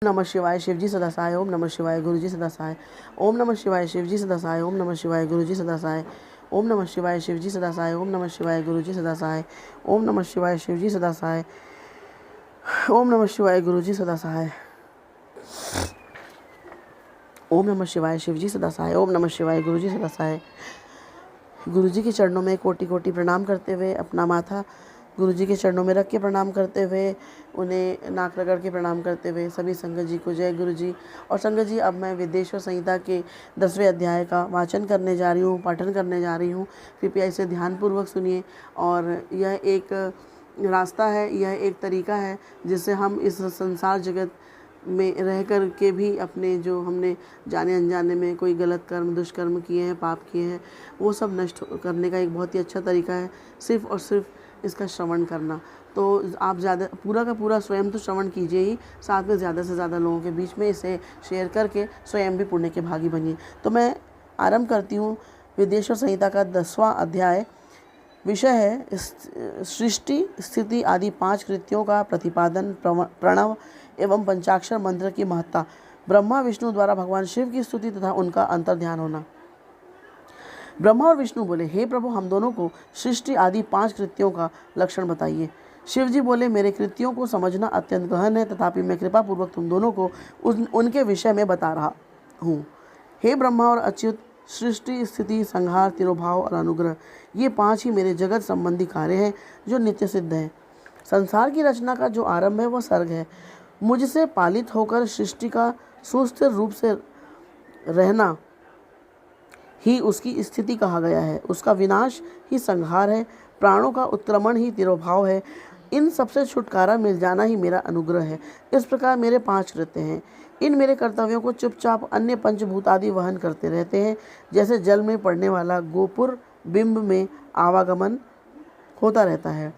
नमः शिवाय शिवजी सदा सहाय। ओम नमः शिवाय गुरुजी सदा सहाय। ओम नमः शिवाय शिवजी सदा सहाय। ओम नमः शिवाय गुरुजी सदा सहाय। ओम नमः शिवाय शिवजी सदा सहाय। ओम नमः शिवाय गुरुजी सदा सहाय। ओम नमः शिवाय शिवजी सदा सहाय। ओम नमः शिवाय गुरुजी सदा सहाय। ओम नमः शिवाय शिवजी सदा सहाय। ओम नमः शिवाय गुरुजी सदा सहाय। गुरुजी के चरणों में कोटि कोटि प्रणाम करते हुए अपना माथा गुरुजी के चरणों में रख के प्रणाम करते हुए, उन्हें नाक रगड़ के प्रणाम करते हुए सभी संगत जी को जय गुरुजी। और संगत जी, अब मैं वेदेश्वर संहिता के 10वें अध्याय का वाचन करने जा रही हूँ, पाठन करने जा रही हूँ। कृपया इसे ध्यानपूर्वक सुनिए। और यह एक रास्ता है, यह एक तरीका है जिससे हम इस संसार जगत में रह कर के भी अपने जो हमने जाने अनजाने में कोई गलत कर्म दुष्कर्म किए हैं, पाप किए हैं, वो सब नष्ट करने का एक बहुत ही अच्छा तरीका है, सिर्फ़ और सिर्फ इसका श्रवण करना। तो आप ज़्यादा पूरा का पूरा स्वयं तो श्रवण कीजिए ही, साथ में ज़्यादा से ज़्यादा लोगों के बीच में इसे शेयर करके स्वयं भी पुण्य के भागी बनिए। तो मैं आरंभ करती हूँ वेदेश्वर संहिता का 10वां अध्याय। विषय है सृष्टि स्थिति आदि 5 कृत्यों का प्रतिपादन, प्रणव एवं पंचाक्षर मंत्र की महत्ता, ब्रह्मा विष्णु द्वारा भगवान शिव की स्तुति तथा उनका अंतर्ध्यान होना। ब्रह्मा और विष्णु बोले, हे प्रभु, हम दोनों को सृष्टि आदि 5 कृत्यों का लक्षण बताइए। शिव जी बोले, मेरे कृत्यों को समझना अत्यंत गहन है, तथापि मैं कृपा पूर्वक तुम दोनों को उनके विषय में बता रहा हूँ। हे ब्रह्मा और अच्युत, सृष्टि स्थिति संहार तिरोभाव और अनुग्रह, ये 5 ही मेरे जगत संबंधी कार्य हैं जो नित्य सिद्ध हैं। संसार की रचना का जो आरंभ है वह सर्ग है। मुझसे पालित होकर सृष्टि का सुस्थिर रूप से रहना ही उसकी स्थिति कहा गया है, उसका विनाश ही संहार है, प्राणों का उत्क्रमण ही तिरोभाव है, इन सबसे छुटकारा मिल जाना ही मेरा अनुग्रह है। इस प्रकार मेरे 5 कृत्य हैं। इन मेरे कर्तव्यों को चुपचाप अन्य पंचभूत आदि वहन करते रहते हैं, जैसे जल में पड़ने वाला गोपुर बिंब में आवागमन होता रहता है।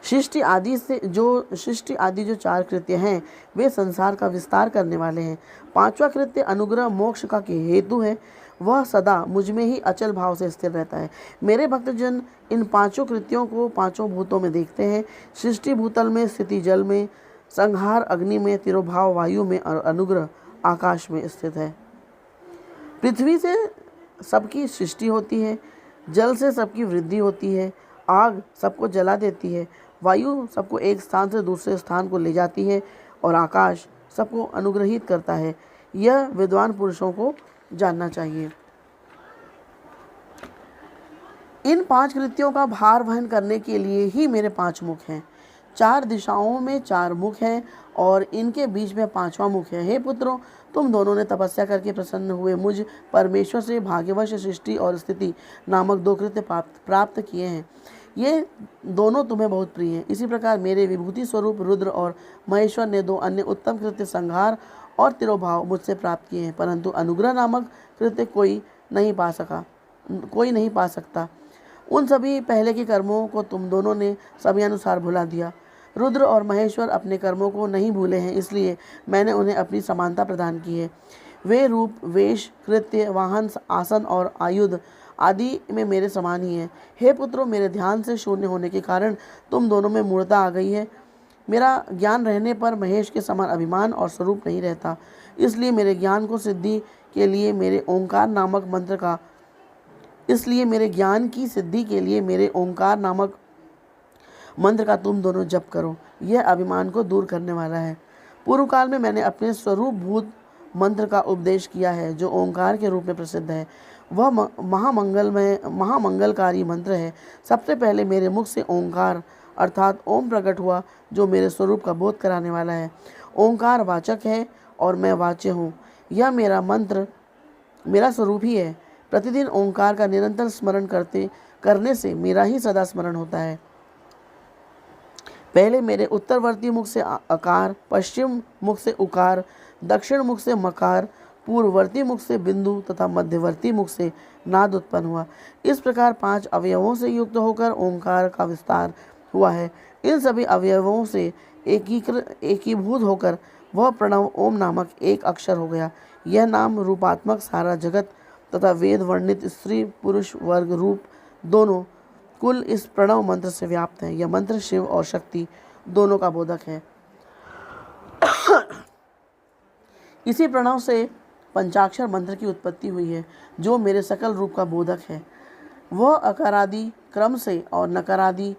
सृष्टि आदि जो 4 कृत्य हैं वे संसार का विस्तार करने वाले हैं। 5वां कृत्य अनुग्रह मोक्ष का हेतु है, वह सदा मुझ में ही अचल भाव से स्थिर रहता है। मेरे भक्तजन इन 5 कृत्यों को 5 भूतों में देखते हैं। सृष्टि भूतल में, स्थिति जल में, संहार अग्नि में, तिरोभाव वायु में और अनुग्रह आकाश में स्थित है। पृथ्वी से सबकी सृष्टि होती है, जल से सबकी वृद्धि होती है, आग सबको जला देती है, वायु सबको एक स्थान से दूसरे स्थान को ले जाती है और आकाश सबको अनुग्रहित करता है। यह विद्वान पुरुषों को जानना चाहिए। इन 5 कृत्यों का भार वहन करने के लिए ही मेरे 5 मुख हैं। 4 दिशाओं में 4 मुख हैं और इनके बीच में 5वां मुख है। हे पुत्रों, तुम दोनों ने तपस्या करके प्रसन्न हुए मुझ परमेश्वर से भाग्यवश सृष्टि और स्थिति नामक 2 कृत्य प्राप्त किए हैं। ये दोनों तुम्हें बहुत प्रिय हैं। इसी प्रकार मेरे विभूति स्वरूप रुद्र और महेश्वर ने 2 अन्य उत्तम कृत्य संहार और तिरोभाव मुझसे प्राप्त किए हैं, परंतु अनुग्रह नामक कृत्य कोई नहीं पा सकता। उन सभी पहले के कर्मों को तुम दोनों ने समयानुसार भुला दिया। रुद्र और महेश्वर अपने कर्मों को नहीं भूले हैं, इसलिए मैंने उन्हें अपनी समानता प्रदान की है। वे रूप, वेश, कृत्य, वाहन, आसन और आयुध आदि में मेरे समान ही हैं। हे पुत्रों, मेरे ध्यान से शून्य होने के कारण तुम दोनों में मूढ़ता आ गई है। मेरा ज्ञान रहने पर महेश के समान अभिमान और स्वरूप नहीं रहता, इसलिए मेरे ज्ञान की सिद्धि के लिए मेरे ओंकार नामक मंत्र का तुम दोनों जप करो। यह अभिमान को दूर करने वाला है। पूर्व काल में मैंने अपने स्वरूप भूत मंत्र का उपदेश किया है, जो ओंकार के रूप में प्रसिद्ध है। वह महामंगलकारी मंत्र है। सबसे पहले मेरे मुख से ओंकार अर्थात ओम प्रकट हुआ, जो मेरे स्वरूप का बोध कराने वाला है। ओंकार वाचक है और मैं वाच्य हूँ। यह मेरा मंत्र मेरा स्वरूप ही है। प्रतिदिन ओंकार का निरंतर स्मरण करने से मेरा ही सदा स्मरण होता है। पहले मेरे उत्तरवर्ती मुख से अकार, पश्चिम मुख से उकार, दक्षिण मुख से मकार, पूर्ववर्ती मुख से बिंदु तथा मध्यवर्ती मुख से नाद उत्पन्न हुआ। इस प्रकार 5 अवयवों से युक्त होकर ओंकार का विस्तार हुआ है। इन सभी अवयवों से एकीभूत होकर वह प्रणव ओम नामक एक अक्षर हो गया। यह नाम रूपात्मक सारा जगत तथा वेद वर्णित स्त्री पुरुष वर्ग रूप दोनों कुल इस प्रणव मंत्र से व्याप्त है। यह मंत्र शिव और शक्ति दोनों का बोधक है। इसी प्रणव से पंचाक्षर मंत्र की उत्पत्ति हुई है, जो मेरे सकल रूप का बोधक है। वह अकारादि क्रम से और नकारादि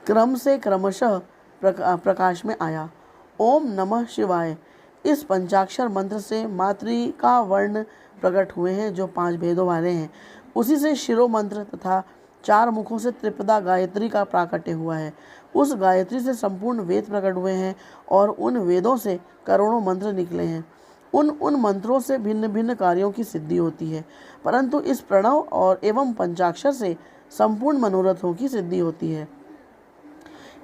क्रम से क्रमशः प्रकाश में आया। ओम नमः शिवाय। इस पंचाक्षर मंत्र से मातृका वर्ण प्रकट हुए हैं, जो 5 भेदों वाले हैं। उसी से शिरो मंत्र तथा 4 मुखों से त्रिपदा गायत्री का प्राकट्य हुआ है। उस गायत्री से संपूर्ण वेद प्रकट हुए हैं और उन वेदों से करोड़ों मंत्र निकले हैं। उन मंत्रों से भिन्न भिन्न कार्यों की सिद्धि होती है, परंतु इस प्रणव और एवं पंचाक्षर से संपूर्ण मनोरथों की सिद्धि होती है।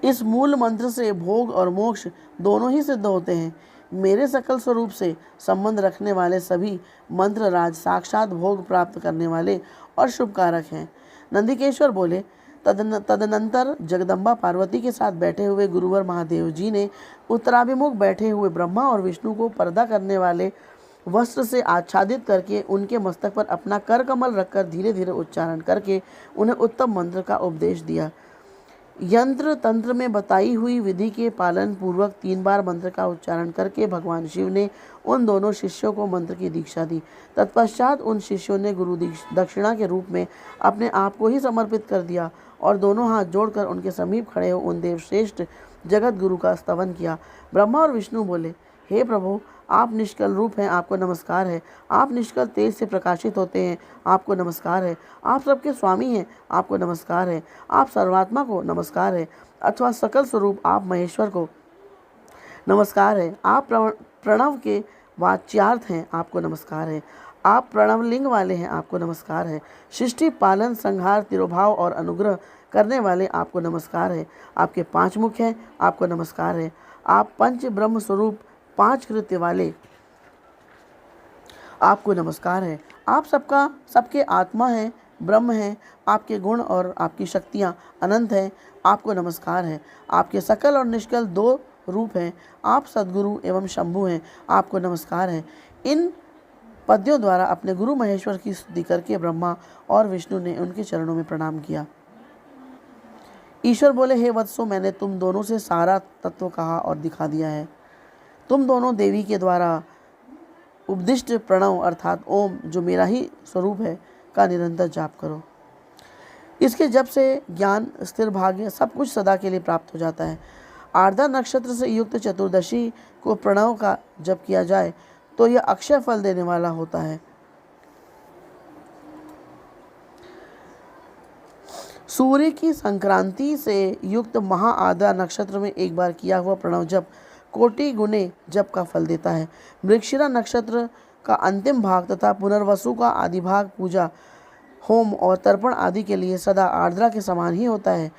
इस मूल मंत्र से भोग और मोक्ष दोनों ही सिद्ध होते हैं। मेरे सकल स्वरूप से संबंध रखने वाले सभी मंत्र राज साक्षात भोग प्राप्त करने वाले और शुभकारक हैं। नंदिकेश्वर बोले, तदनंतर जगदम्बा पार्वती के साथ बैठे हुए गुरुवर महादेव जी ने उत्तराभिमुख बैठे हुए ब्रह्मा और विष्णु को पर्दा करने वाले वस्त्र से आच्छादित करके उनके मस्तक पर अपना कर कमल रखकर धीरे धीरे उच्चारण करके उन्हें उत्तम मंत्र का उपदेश दिया। यंत्र तंत्र में बताई हुई विधि के पालन पूर्वक 3 बार मंत्र का उच्चारण करके भगवान शिव ने उन दोनों शिष्यों को मंत्र की दीक्षा दी। तत्पश्चात उन शिष्यों ने गुरु दक्षिणा के रूप में अपने आप को ही समर्पित कर दिया और दोनों हाथ जोड़कर उनके समीप खड़े हो उन देवश्रेष्ठ जगत गुरु का स्तवन किया। ब्रह्मा और विष्णु बोले, हे प्रभु, आप निष्कल रूप हैं, आपको नमस्कार है। आप निष्कल तेज से प्रकाशित होते हैं, आपको नमस्कार है। आप सबके स्वामी हैं, आपको नमस्कार है। आप सर्वात्मा को नमस्कार है, अथवा सकल स्वरूप आप महेश्वर को नमस्कार है। आप प्रणव के वाच्यार्थ हैं, आपको नमस्कार है। आप प्रणव लिंग वाले हैं, आपको नमस्कार है। सृष्टि पालन संहार तिरोभाव और अनुग्रह करने वाले, आपको नमस्कार है। आपके 5 मुख हैं, आपको नमस्कार है। आप पंच ब्रह्म स्वरूप 5 कृत्य वाले, आपको नमस्कार है। आप सबके आत्मा हैं, ब्रह्म हैं। आपके गुण और आपकी शक्तियाँ अनंत हैं, आपको नमस्कार है। आपके सकल और निष्कल 2 रूप हैं। आप सद्गुरु एवं शंभु हैं, आपको नमस्कार है। इन पद्यों द्वारा अपने गुरु महेश्वर की स्तुति करके ब्रह्मा और विष्णु ने उनके चरणों में प्रणाम किया। ईश्वर बोले, हे वत्सो, मैंने तुम दोनों से सारा तत्व कहा और दिखा दिया है। तुम दोनों देवी के द्वारा उपदिष्ट प्रणव अर्थात ओम, जो मेरा ही स्वरूप है, का निरंतर जाप करो। इसके जप से ज्ञान, स्थिर भाग्य सब कुछ सदा के लिए प्राप्त हो जाता है। आर्द्रा नक्षत्र से युक्त चतुर्दशी को प्रणव का जप किया जाए तो यह अक्षय फल देने वाला होता है। सूर्य की संक्रांति से युक्त महा आर्द्रा नक्षत्र में एक बार किया हुआ प्रणव जप कोटि गुने जप का फल देता है। मृगशिरा नक्षत्र का अंतिम भाग तथा पुनर्वसु का आदि भाग पूजा, होम और तर्पण आदि के लिए सदा आर्द्रा के समान ही होता है।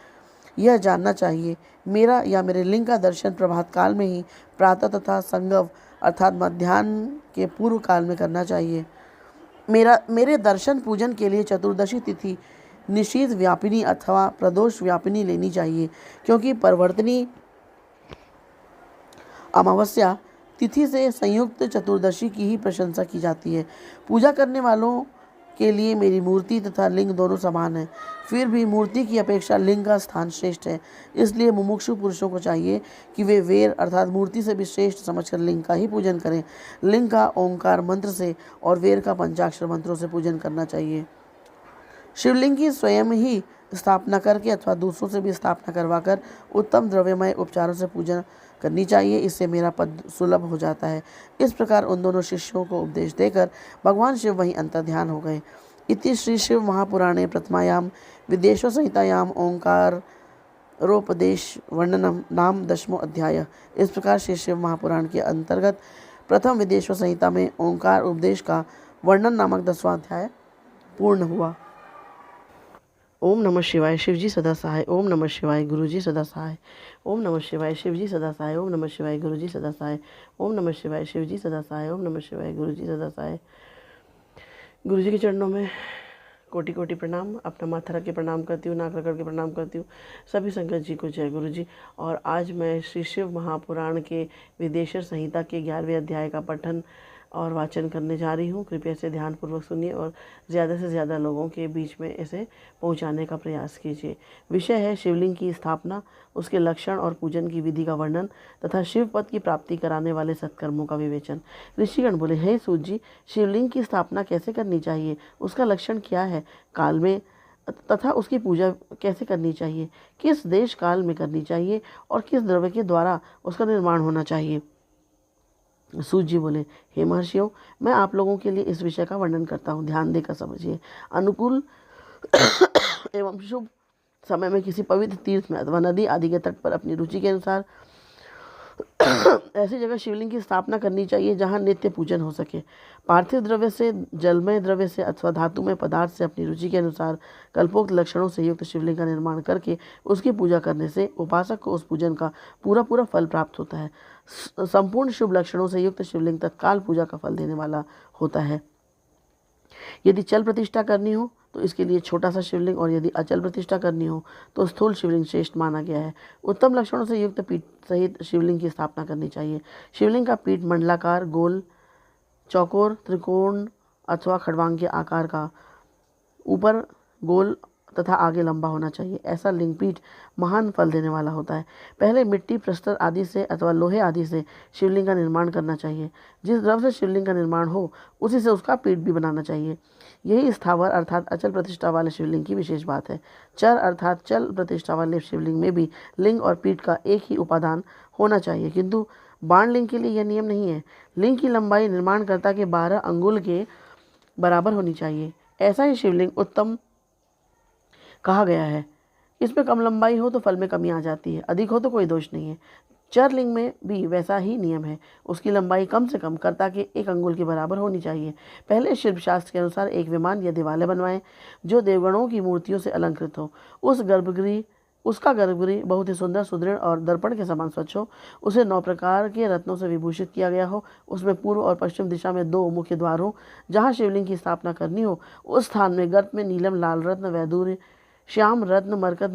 यह जानना चाहिए। मेरा या मेरे लिंग का दर्शन प्रभात काल में ही, प्रातः तथा संगव अर्थात मध्याह्न के पूर्व काल में करना चाहिए। मेरे दर्शन पूजन के लिए चतुर्दशी तिथि निशीथ व्यापिनी अथवा प्रदोष व्यापिनी लेनी चाहिए, क्योंकि परिवर्तनी अमावस्या तिथि से संयुक्त चतुर्दशी की ही प्रशंसा की जाती है। पूजा करने वालों के लिए मेरी मूर्ति तथा लिंग दोनों समान है, फिर भी मूर्ति की अपेक्षा लिंग का स्थान श्रेष्ठ है। इसलिए मुमुक्षु पुरुषों को चाहिए कि वे वेर अर्थात मूर्ति से भी श्रेष्ठ समझकर लिंग का ही पूजन करें। लिंग का ओंकार मंत्र से और वेर का पंचाक्षर मंत्रों से पूजन करना चाहिए। शिवलिंग की स्वयं ही स्थापना करके अथवा दूसरों से भी स्थापना करवाकर उत्तम द्रव्यमय उपचारों से पूजन करनी चाहिए। इससे मेरा पद सुलभ हो जाता है। इस प्रकार उन दोनों शिष्यों को उपदेश देकर भगवान शिव वहीं अंतर्ध्यान हो गए। इति श्री शिव महापुराणे प्रथमायाम विदेशो संहितायाम ओंकारोपदेश वर्णनम नाम 10वां अध्याय। इस प्रकार श्री शिव महापुराण के अंतर्गत प्रथम विदेशो संहिता में ओंकार उपदेश का वर्णन नामक 10वां अध्याय पूर्ण हुआ। ओम नमः शिवाय। शिवजी सदा सहाय। ओम नमः शिवाय। गुरुजी सदा सहाय। ओम नमः शिवाय। शिवजी सदा सहाय। ओम नमः शिवाय। गुरुजी सदा सहाय। ओम नमः शिवाय। शिवजी सदा सहाय। ओम नमः शिवाय। गुरुजी सदा सहाय। गुरुजी के चरणों में कोटि कोटि प्रणाम। अपना माथा रख के प्रणाम करती हूँ, नाक रगड़ के प्रणाम करती हूँ। सभी संगत जी को जय गुरु जी। और आज मैं श्री शिव महापुराण के विदेशर संहिता के 11वें अध्याय का पठन और वाचन करने जा रही हूँ। कृपया इसे ध्यानपूर्वक सुनिए और ज़्यादा से ज़्यादा लोगों के बीच में इसे पहुँचाने का प्रयास कीजिए। विषय है शिवलिंग की स्थापना, उसके लक्षण और पूजन की विधि का वर्णन तथा शिव पद की प्राप्ति कराने वाले सत्कर्मों का विवेचन। ऋषिगण बोले, हे सूत जी, शिवलिंग की स्थापना कैसे करनी चाहिए, उसका लक्षण क्या है, काल में तथा उसकी पूजा कैसे करनी चाहिए, किस देश काल में करनी चाहिए और किस द्रव्य के द्वारा उसका निर्माण होना चाहिए। सूत जी बोले, हे महर्षियों, मैं आप लोगों के लिए इस विषय का वर्णन करता हूँ, ध्यान देकर समझिए। अनुकूल एवं शुभ समय में किसी पवित्र तीर्थ में अथवा नदी आदि के तट पर अपनी रुचि के अनुसार ऐसी जगह शिवलिंग की स्थापना करनी चाहिए जहाँ नित्य पूजन हो सके। पार्थिव द्रव्य से, जलमय द्रव्य से अथवा धातुमय पदार्थ से अपनी रुचि के अनुसार कल्पोक्त लक्षणों से युक्त शिवलिंग का निर्माण करके उसकी पूजा करने से उपासक को उस पूजन का पूरा पूरा फल प्राप्त होता है। संपूर्ण शुभ लक्षणों से युक्त शिवलिंग तत्काल पूजा का फल देने वाला होता है। यदि चल प्रतिष्ठा करनी हो तो इसके लिए छोटा सा शिवलिंग, और यदि अचल प्रतिष्ठा करनी हो तो स्थूल शिवलिंग श्रेष्ठ माना गया है। उत्तम लक्षणों से युक्त पीठ सहित शिवलिंग की स्थापना करनी चाहिए। शिवलिंग का पीठ मंडलाकार, गोल, चौकोर, त्रिकोण अथवा खड़वांग के आकार का, ऊपर गोल तथा आगे लंबा होना चाहिए। ऐसा लिंग पीठ महान फल देने वाला होता है। पहले मिट्टी, प्रस्तर आदि से अथवा लोहे आदि से शिवलिंग का निर्माण करना चाहिए। जिस द्रव्य से शिवलिंग का निर्माण हो उसी से उसका पीठ भी बनाना चाहिए। यही स्थावर अर्थात अचल प्रतिष्ठा वाले शिवलिंग की विशेष बात है। चर अर्थात चल प्रतिष्ठा वाले शिवलिंग में भी लिंग और पीठ का एक ही उपादान होना चाहिए, किंतु बाण लिंग के लिए यह नियम नहीं है। लिंग की लंबाई निर्माणकर्ता के 12 अंगुल के बराबर होनी चाहिए। ऐसा ही शिवलिंग उत्तम कहा गया है। इसमें कम लंबाई हो तो फल में कमी आ जाती है, अधिक हो तो कोई दोष नहीं है। चरलिंग में भी वैसा ही नियम है। उसकी लंबाई कम से कम कर्ता के 1 अंगुल के बराबर होनी चाहिए। पहले शिल्पशास्त्र के अनुसार एक विमान या देवालय बनवाएं जो देवगणों की मूर्तियों से अलंकृत हो। उसका गर्भगृह बहुत ही सुंदर, सुदृढ़ और दर्पण के समान स्वच्छ हो। उसे 9 प्रकार के रत्नों से विभूषित किया गया हो। उसमें पूर्व और पश्चिम दिशा में 2 मुख्य द्वार हो। जहाँ शिवलिंग की स्थापना करनी हो उस स्थान में गर्त में नीलम, लाल रत्न, वैदूर्य, श्याम रत्न, मरकत,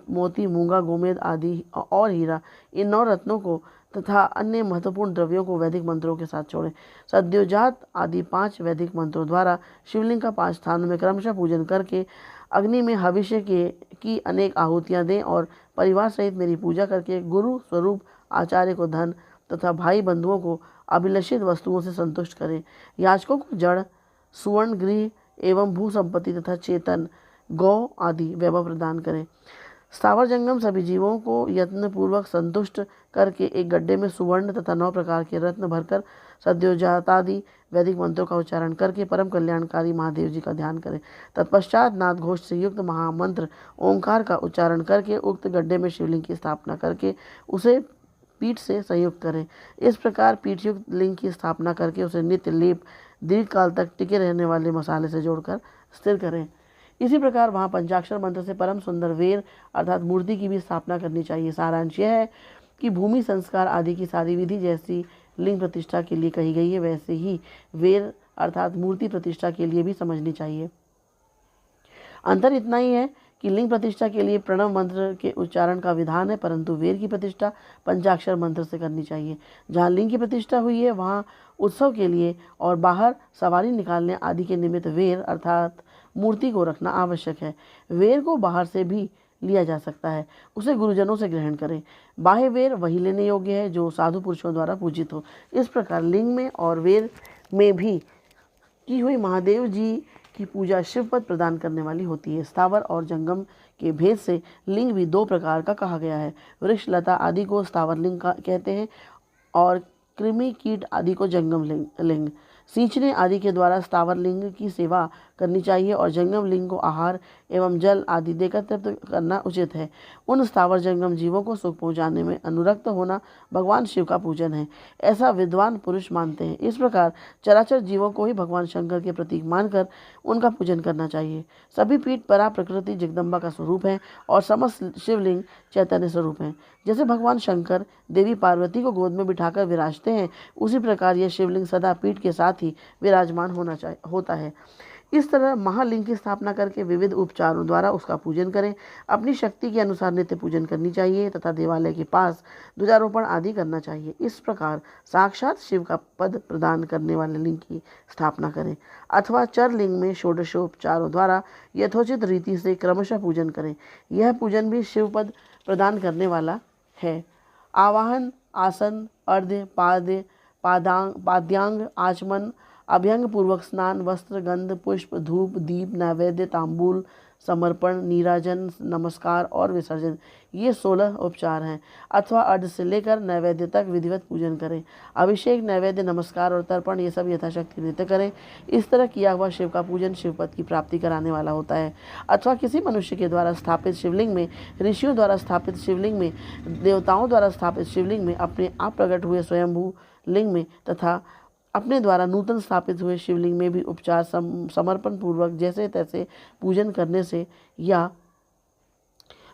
मोती, मूंगा, गोमेद आदि और हीरा, इन 9 रत्नों को तथा अन्य महत्वपूर्ण द्रव्यों को वैदिक मंत्रों के साथ छोड़ें। सद्योजात आदि 5 वैदिक मंत्रों द्वारा शिवलिंग का 5 स्थानों में क्रमशः पूजन करके अग्नि में हविष्य की अनेक आहुतियाँ दें और परिवार सहित मेरी पूजा करके गुरु स्वरूप आचार्य को धन तथा भाई बंधुओं को अभिलषित वस्तुओं से संतुष्ट करें। याचकों को जड़, सुवर्ण, गृह एवं भू संपत्ति तथा चेतन, गौ आदि वैभव प्रदान करें। स्थावर जंगम सभी जीवों को यत्नपूर्वक संतुष्ट करके एक गड्ढे में सुवर्ण तथा 9 प्रकार के रत्न भरकर सद्योजातादि वैदिक मंत्रों का उच्चारण करके परम कल्याणकारी महादेव जी का ध्यान करें। तत्पश्चात नाद घोष से युक्त महामंत्र ओंकार का उच्चारण करके उक्त गड्ढे में शिवलिंग की स्थापना करके उसे पीठ से संयुक्त करें। इस प्रकार पीठयुक्त लिंग की स्थापना करके उसे नित्य लेप, दीर्घ काल तक टिके रहने वाले मसाले से जोड़कर स्थिर करें। इसी प्रकार वहाँ पंचाक्षर मंत्र से परम सुंदर वेर अर्थात मूर्ति की भी स्थापना करनी चाहिए। सारांश यह है कि भूमि संस्कार आदि की सारी विधि जैसी लिंग प्रतिष्ठा के लिए कही गई है, वैसे ही वेर अर्थात मूर्ति प्रतिष्ठा के लिए भी समझनी चाहिए। अंतर इतना ही है कि लिंग प्रतिष्ठा के लिए प्रणव मंत्र के उच्चारण का विधान है, परंतु वेर की प्रतिष्ठा पंचाक्षर मंत्र से करनी चाहिए। जहाँ लिंग की प्रतिष्ठा हुई है वहाँ उत्सव के लिए और बाहर सवारी निकालने आदि के निमित्त वेर अर्थात मूर्ति को रखना आवश्यक है। वेर को बाहर से भी लिया जा सकता है, उसे गुरुजनों से ग्रहण करें। बाह्य वेर वही लेने योग्य है जो साधु पुरुषों द्वारा पूजित हो। इस प्रकार लिंग में और वेर में भी की हुई महादेव जी की पूजा शिवपद प्रदान करने वाली होती है। स्थावर और जंगम के भेद से लिंग भी 2 प्रकार का कहा गया है। वृक्ष, लता आदि को स्थावर लिंग कहते हैं और कृमि, कीट आदि को जंगम लिंग। सींचने आदि के द्वारा स्थावर लिंग की सेवा करनी चाहिए और जंगम लिंग को आहार एवं जल आदि देकर तृप्त करना उचित है। उन स्थावर जंगम जीवों को सुख पहुँचाने में अनुरक्त होना भगवान शिव का पूजन है, ऐसा विद्वान पुरुष मानते हैं। इस प्रकार चराचर जीवों को ही भगवान शंकर के प्रतीक मानकर उनका पूजन करना चाहिए। सभी पीठ परा प्रकृति जगदम्बा का स्वरूप है और समस्त शिवलिंग चैतन्य स्वरूप हैं। जैसे भगवान शंकर देवी पार्वती को गोद में बिठाकर विराजते हैं, उसी प्रकार यह शिवलिंग सदा पीठ के साथ ही विराजमान होता है। इस तरह महालिंग की स्थापना करके विविध उपचारों द्वारा उसका पूजन करें। अपनी शक्ति के अनुसार नित्य पूजन करनी चाहिए तथा देवालय के पास ध्वजारोपण आदि करना चाहिए। इस प्रकार साक्षात शिव का पद प्रदान करने वाले लिंग की स्थापना करें अथवा चर लिंग में षोडशोपचारों द्वारा यथोचित रीति से क्रमशः पूजन करें। यह पूजन भी शिव पद प्रदान करने वाला है। आवाहन, आसन, अर्घ्य, पाद्यांग, आचमन, अभ्यंग पूर्वक स्नान, वस्त्र, गंध, पुष्प, धूप, दीप, नैवेद्य, तांबूल, समर्पण, नीराजन, नमस्कार और विसर्जन, ये 16 उपचार हैं। अथवा अर्घ्य से लेकर नैवेद्य तक विधिवत पूजन करें। अभिषेक, नैवेद्य, नमस्कार और तर्पण, ये सब यथाशक्ति नित्य करें। इस तरह किया हुआ शिव का पूजन शिवपद की प्राप्ति कराने वाला होता है। अथवा किसी मनुष्य के द्वारा स्थापित शिवलिंग में, ऋषियों द्वारा स्थापित शिवलिंग में, देवताओं द्वारा स्थापित शिवलिंग में, अपने आप प्रकट हुए स्वयंभू लिंग में तथा अपने द्वारा नूतन स्थापित हुए शिवलिंग में भी उपचार समर्पण पूर्वक जैसे तैसे पूजन करने से या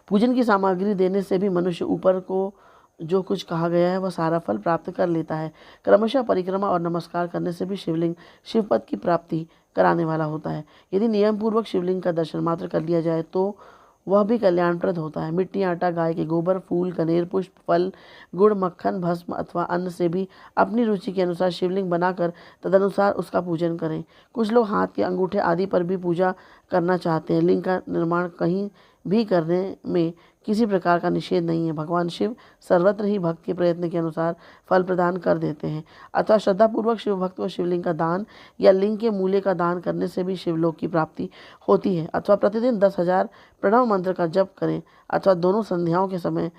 पूजन की सामग्री देने से भी मनुष्य ऊपर को जो कुछ कहा गया है वह सारा फल प्राप्त कर लेता है। क्रमशः परिक्रमा और नमस्कार करने से भी शिवलिंग शिवपद की प्राप्ति कराने वाला होता है। यदि नियम पूर्वक शिवलिंग का दर्शन मात्र कर लिया जाए तो वह भी कल्याणप्रद होता है। मिट्टी, आटा, गाय के गोबर, फूल, कनेर, पुष्प, फल, गुड़, मक्खन, भस्म अथवा अन्न से भी अपनी रुचि के अनुसार शिवलिंग बनाकर तदनुसार उसका पूजन करें। कुछ लोग हाथ के अंगूठे आदि पर भी पूजा करना चाहते हैं। लिंग का निर्माण कहीं भी करने में किसी प्रकार का निषेध नहीं है। भगवान शिव सर्वत्र ही भक्त के प्रयत्न के अनुसार फल प्रदान कर देते हैं। अथवा श्रद्धापूर्वक शिव भक्त को शिवलिंग का दान या लिंग के मूल्य का दान करने से भी शिवलोक की प्राप्ति होती है। अथवा प्रतिदिन 10,000 प्रणव मंत्र का जप करें अथवा दोनों संध्याओं के समय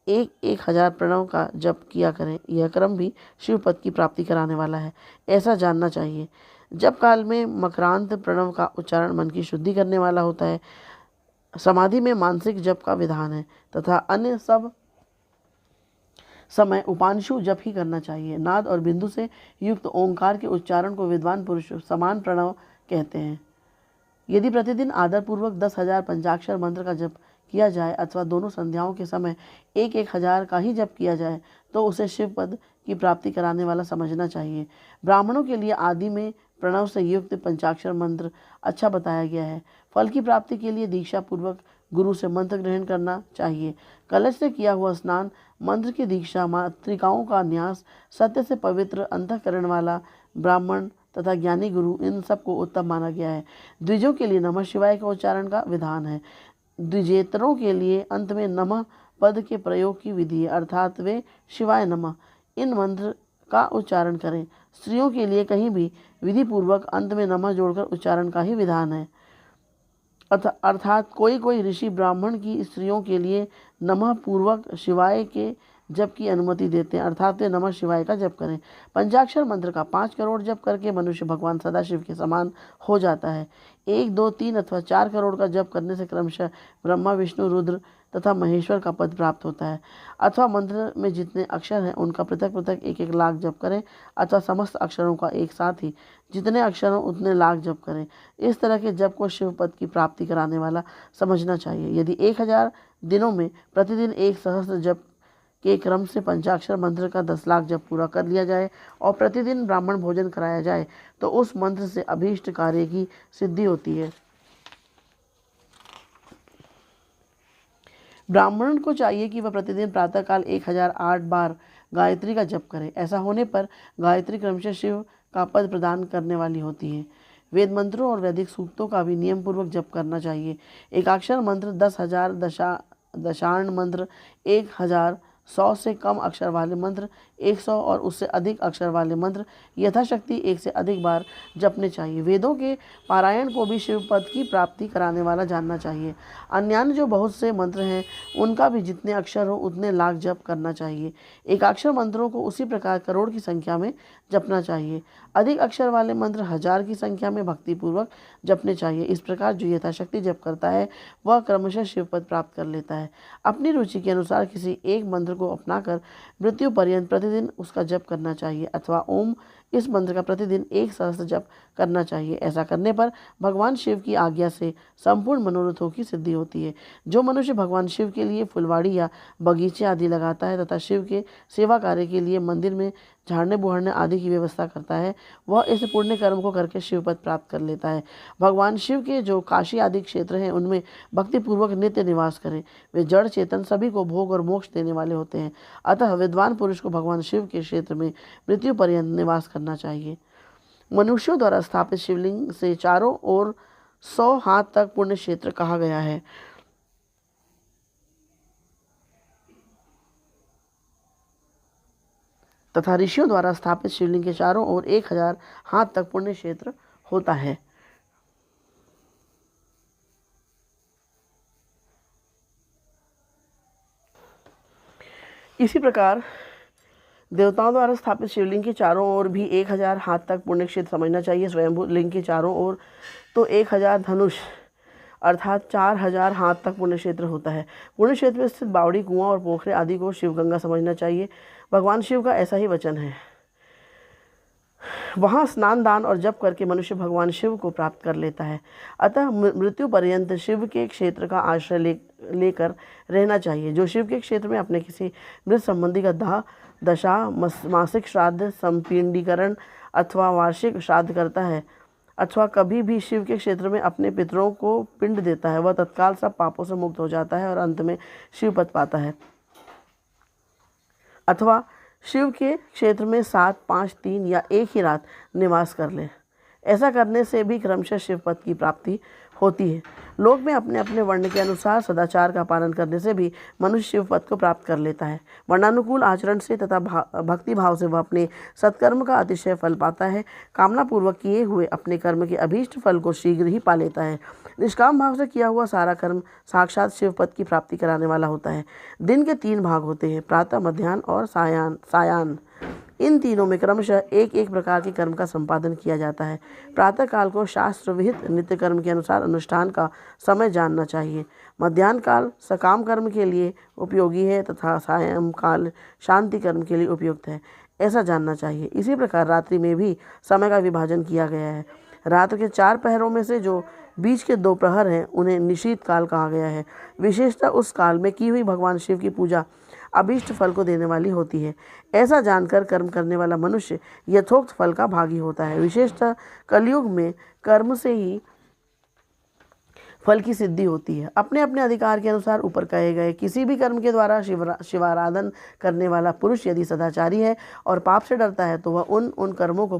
1,000 प्रणव का जप किया करें। यह क्रम भी शिवपद की प्राप्ति कराने वाला है, ऐसा जानना चाहिए। जप काल में मकरांत प्रणव का उच्चारण मन की शुद्धि करने वाला होता है। समाधि में मानसिक जप का विधान है तथा अन्य सब समय उपांशु जप ही करना चाहिए। नाद और बिंदु से युक्त ओंकार के उच्चारण को विद्वान पुरुष समान प्रणव कहते हैं। यदि प्रतिदिन आदरपूर्वक 10,000 पंचाक्षर मंत्र का जप किया जाए अथवा दोनों संध्याओं के समय 1,000 का ही जप किया जाए तो उसे शिव पद की प्राप्ति कराने वाला समझना चाहिए। ब्राह्मणों के लिए आदि में प्रणव से युक्त पंचाक्षर मंत्र अच्छा बताया गया है। फल की प्राप्ति के लिए दीक्षा पूर्वक गुरु से मंत्र ग्रहण करना चाहिए। कलश से किया हुआ स्नान, मंत्र की दीक्षा, मातृकाओं का न्यास, सत्य से पवित्र अंतःकरण वाला ब्राह्मण तथा ज्ञानी गुरु, इन सबको उत्तम माना गया है। द्विजों के लिए नमः शिवाय का उच्चारण का विधान है। द्विजेतरों के लिए अंत में नमः पद के प्रयोग की विधि है, अर्थात वे शिवाय नमः इन मंत्र का उच्चारण करें। स्त्रियों के लिए कहीं भी विधि पूर्वक अंत में नमः जोड़कर उच्चारण का ही विधान है, अर्थात कोई ऋषि ब्राह्मण की स्त्रियों के लिए नमः पूर्वक शिवाय के जप की अनुमति देते हैं, अर्थात वे नमः शिवाय का जप करें। पंचाक्षर मंत्र का 5 करोड़ जप करके मनुष्य भगवान सदाशिव के समान हो जाता है। 1, 2, 3 अथवा 4 करोड़ का जप करने से क्रमशः ब्रह्मा, विष्णु, रुद्र तथा महेश्वर का पद प्राप्त होता है। अथवा मंत्र में जितने अक्षर हैं उनका पृथक पृथक 1-1 लाख जप करें अथवा समस्त अक्षरों का एक साथ ही जितने अक्षरों उतने लाख जप करें। इस तरह के जप को शिव पद की प्राप्ति कराने वाला समझना चाहिए। यदि 1,000 दिनों में प्रतिदिन 1 सहस्त्र जप के क्रम से पंचाक्षर मंत्र का 10 लाख जप पूरा कर लिया जाए और प्रतिदिन ब्राह्मण भोजन कराया जाए तो उस मंत्र से अभीष्ट कार्य की सिद्धि होती है। ब्राह्मण को चाहिए कि वह प्रतिदिन प्रातःकाल 1008 बार गायत्री का जप करे। ऐसा होने पर गायत्री क्रमशः शिव का पद प्रदान करने वाली होती है। वेद मंत्रों और वैदिक सूक्तों का भी नियम पूर्वक जप करना चाहिए। एकाक्षर मंत्र 10,000, दशार्ण मंत्र 1,000, 100 से कम अक्षर वाले मंत्र 100 और उससे अधिक अक्षर वाले मंत्र यथाशक्ति 1 से अधिक बार जपने चाहिए। वेदों के पारायण को भी शिव पद की प्राप्ति कराने वाला जानना चाहिए। अन्यान्य जो बहुत से मंत्र हैं उनका भी जितने अक्षर हो उतने लाख जप करना चाहिए। एकाक्षर मंत्रों को उसी प्रकार करोड़ की संख्या में जपना चाहिए। अधिक अक्षर वाले मंत्र 1000 की संख्या में भक्तिपूर्वक जपने चाहिए। इस प्रकार जो यथाशक्ति जप करता है वह क्रमशः शिव पद प्राप्त कर लेता है। अपनी रुचि के अनुसार किसी एक मंत्र को अपनाकर मृत्यु पर्यंत प्रतिदिन उसका जप करना चाहिए अथवा ओम इस मंत्र का प्रतिदिन 1 सहस्त्र जप करना चाहिए। ऐसा करने पर भगवान शिव की आज्ञा से संपूर्ण मनोरथों की सिद्धि होती है। जो मनुष्य भगवान शिव के लिए फुलवाड़ी या बगीचे आदि लगाता है तथा शिव के सेवा कार्य के लिए मंदिर में झाड़ने बुहारने आदि की व्यवस्था करता है, वह इस पुण्य कर्म को करके शिव पद प्राप्त कर लेता है। भगवान शिव के जो काशी आदि क्षेत्र हैं उनमें भक्तिपूर्वक नित्य निवास करें। वे जड़ चेतन सभी को भोग और मोक्ष देने वाले होते हैं। अतः विद्वान पुरुष को भगवान शिव के क्षेत्र में मृत्यु पर्यंत निवास करना चाहिए। मनुष्यों द्वारा स्थापित शिवलिंग से चारों ओर 100 हाथ तक पुण्य क्षेत्र कहा गया है। तथा ऋषियों द्वारा स्थापित शिवलिंग के चारों ओर 1000 हाथ तक पुण्य क्षेत्र होता है। इसी प्रकार देवताओं द्वारा स्थापित शिवलिंग के चारों ओर भी 1000 हाथ तक पुण्य क्षेत्र समझना चाहिए। स्वयंभू लिंग के चारों ओर तो 1000 धनुष अर्थात 4000 हाथ तक पुण्य क्षेत्र होता है। पुण्य क्षेत्र में स्थित बावड़ी, कुआं और पोखरे आदि को शिवगंगा समझना चाहिए। भगवान शिव का ऐसा ही वचन है। वहाँ स्नान दान और जप करके मनुष्य भगवान शिव को प्राप्त कर लेता है। अतः मृत्यु पर्यंत शिव के क्षेत्र का आश्रय लेकर रहना चाहिए। जो शिव के क्षेत्र में अपने किसी मृत संबंधी का दाह, दशा, मासिक श्राद्ध, संपिंडीकरण अथवा वार्षिक श्राद्ध करता है अथवा कभी भी शिव के क्षेत्र में अपने पितरों को पिंड देता है, वह तत्काल सब पापों से मुक्त हो जाता है और अंत में शिव पद पाता है। अथवा शिव के क्षेत्र में 7, 5, 3 या एक ही रात निवास कर ले। ऐसा करने से भी क्रमशः शिव पद की प्राप्ति होती है। लोक में अपने अपने वर्ण के अनुसार सदाचार का पालन करने से भी मनुष्य शिव पद को प्राप्त कर लेता है। वर्णानुकूल आचरण से तथा भक्ति भाव से वह अपने सत्कर्म का अतिशय फल पाता है। कामना पूर्वक किए हुए अपने कर्म के अभीष्ट फल को शीघ्र ही पा लेता है। निष्काम भाव से किया हुआ सारा कर्म साक्षात शिव पद की प्राप्ति कराने वाला होता है। दिन के 3 भाग होते हैं, प्रातः, मध्याह्न और सायाह्न। इन तीनों में क्रमशः एक एक प्रकार के कर्म का संपादन किया जाता है। प्रातः काल को शास्त्र विहित नित्य कर्म के अनुसार अनुष्ठान का समय जानना चाहिए। मध्याह्न काल सकाम कर्म के लिए उपयोगी है तथा सायं काल शांति कर्म के लिए उपयुक्त है, ऐसा जानना चाहिए। इसी प्रकार रात्रि में भी समय का विभाजन किया गया है। रात के 4 पहरों में से जो बीच के 2 प्रहर हैं उन्हें निशीथ काल कहा गया है। विशेषतः उस काल में की हुई भगवान शिव की पूजा अभीष्ट फल को देने वाली होती है। ऐसा जानकर कर्म करने वाला मनुष्य यथोक्त फल का भागी होता है। विशेषतः कलयुग में कर्म से ही फल की सिद्धि होती है। अपने अपने अधिकार के अनुसार ऊपर कहे गए किसी भी कर्म के द्वारा शिवाराधन करने वाला पुरुष यदि सदाचारी है और पाप से डरता है तो वह उन कर्मों का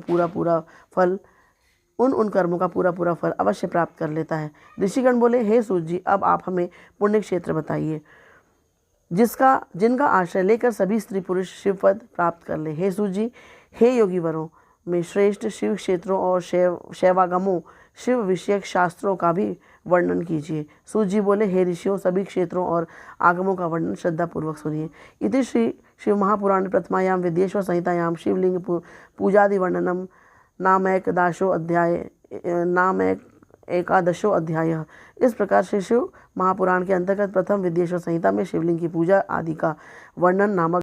पूरा फल अवश्य प्राप्त कर लेता है। ऋषिगण बोले, हे सूत जी, अब आप हमें पुण्य क्षेत्र बताइए जिनका आश्रय लेकर सभी स्त्री पुरुष शिव पद प्राप्त कर ले। हे सूत जी, हे योगी वरों में श्रेष्ठ शिव क्षेत्रों और शैवागमों शिव विषयक शास्त्रों का भी वर्णन कीजिए। सूत जी बोले, हे ऋषियों, सभी क्षेत्रों और आगमों का वर्णन श्रद्धापूर्वक सुनिए। इति श्री शिव महापुराण प्रथमायाम विद्येश्वर संहितायाम शिवलिंग पूजादि वर्णनम एकादशो अध्याय। इस प्रकार श्री शिव महापुराण के अंतर्गत प्रथम विद्येश्वर संहिता में शिवलिंग की पूजा आदि का वर्णन नामक